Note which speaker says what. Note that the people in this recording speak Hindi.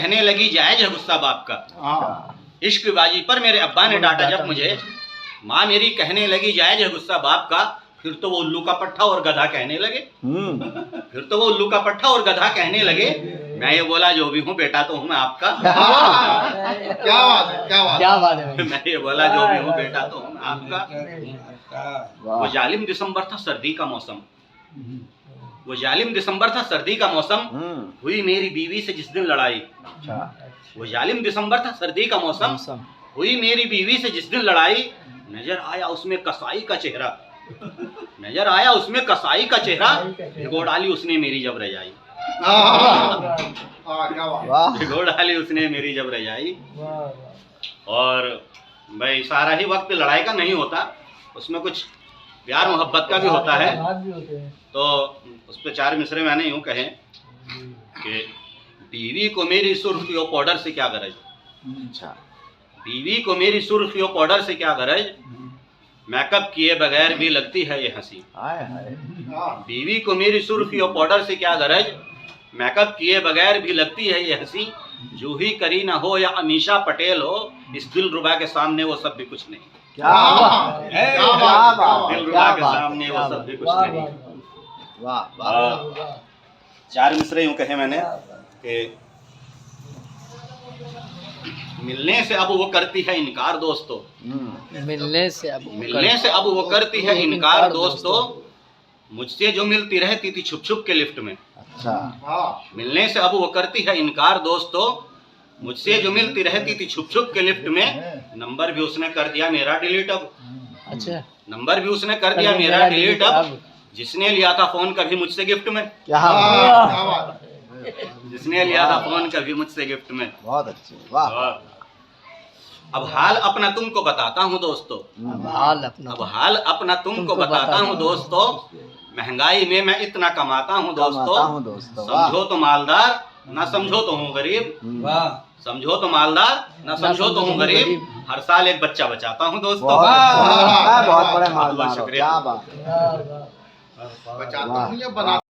Speaker 1: कहने लगी जायज है गुस्सा बाप का। इश्क बाजी पर मेरे अब्बा ने डांटा जब मुझे, माँ मेरी कहने लगी जायज है गुस्सा बाप का। फिर तो वो उल्लू का पट्ठा और गधा कहने लगे। फिर तो वो उल्लू का पट्ठा और गधा कहने लगे। मैं ये बोला जो भी हूँ बेटा तो हूँ मैं आपका।
Speaker 2: क्या बात है, क्या बात है।
Speaker 1: मैं ये बोला जो भी हूँ बेटा तो हूँ मैं आपका। वो जालिम दिसंबर था सर्दी का मौसम, वो जालिम दिसंबर था सर्दी का मौसम। हुई मेरी बीवी से जिस दिन लड़ाई, वो जालिम दिसंबर था सर्दी का मौसम। हुई मेरी बीवी से जिस दिन लड़ाई, नजर आया उसमें कसाई का चेहरा, नजर आया उसमें कसाई का चेहरा। भिगो डाली उसने मेरी जब रजाई, भिगो डाली उसने मेरी जब रजाई। और भाई सारा ही वक्त लड़ाई का नहीं होता, उसमें कुछ प्यार मोहब्बत का भी होता है। तो उस पर 4 मिसरे मैंने यूं कहे कि बीवी को मेरी सुर्खियों पाउडर से क्या गरज, बीवी को मेरी सुर्खियों पाउडर से क्या गरज, मेकअप किए बगैर भी लगती है ये हंसी। बीवी को मेरी सुर्खियों पाउडर से क्या गरज, मेकअप किए बगैर भी लगती है ये हंसी। जूही करीना हो या अमीषा पटेल हो, इस दिलरुबा के सामने वो सब भी कुछ नहीं।
Speaker 2: क्या बात है,
Speaker 1: दिलरुबा के सामने वो सब भी कुछ नहीं। वाह। 4 मिसरे यूं कहे मैंने कि मिलने से अब वो करती है इनकार दोस्तों,
Speaker 3: मिलने से अब
Speaker 1: वो करती है इनकार दोस्तों। मुझसे जो मिलती रहती थी छुप छुप के लिफ्ट में, मिलने से अब वो करती है इनकार दोस्तों। मुझसे जो मिलती रहती थी छुप छुप के लिफ्ट में, नंबर भी उसने कर दिया मेरा डिलीट अब।
Speaker 3: अच्छा,
Speaker 1: नंबर भी उसने कर दिया मेरा डिलीट अब। जिसने लिया था फोन कभी मुझसे गिफ्ट में, जिसने लिया था फोन कभी मुझसे गिफ्ट में।
Speaker 2: बहुत अच्छे, वाह।
Speaker 1: अब हाल अपना तुमको बताता हूँ दोस्तों,
Speaker 3: अब हाल अपना
Speaker 1: तुमको बताता हूँ दोस्तों। महंगाई में मैं इतना कमाता हूँ दोस्तों। समझो तो मालदार ना समझो तो हूँ गरीब, समझो तो मालदार ना समझो तो हूँ गरीब। हर साल एक बच्चा बचाता हूँ दोस्तों।
Speaker 2: बहुत बड़े मालदार,
Speaker 1: शुक्रिया।
Speaker 2: क्या बात है।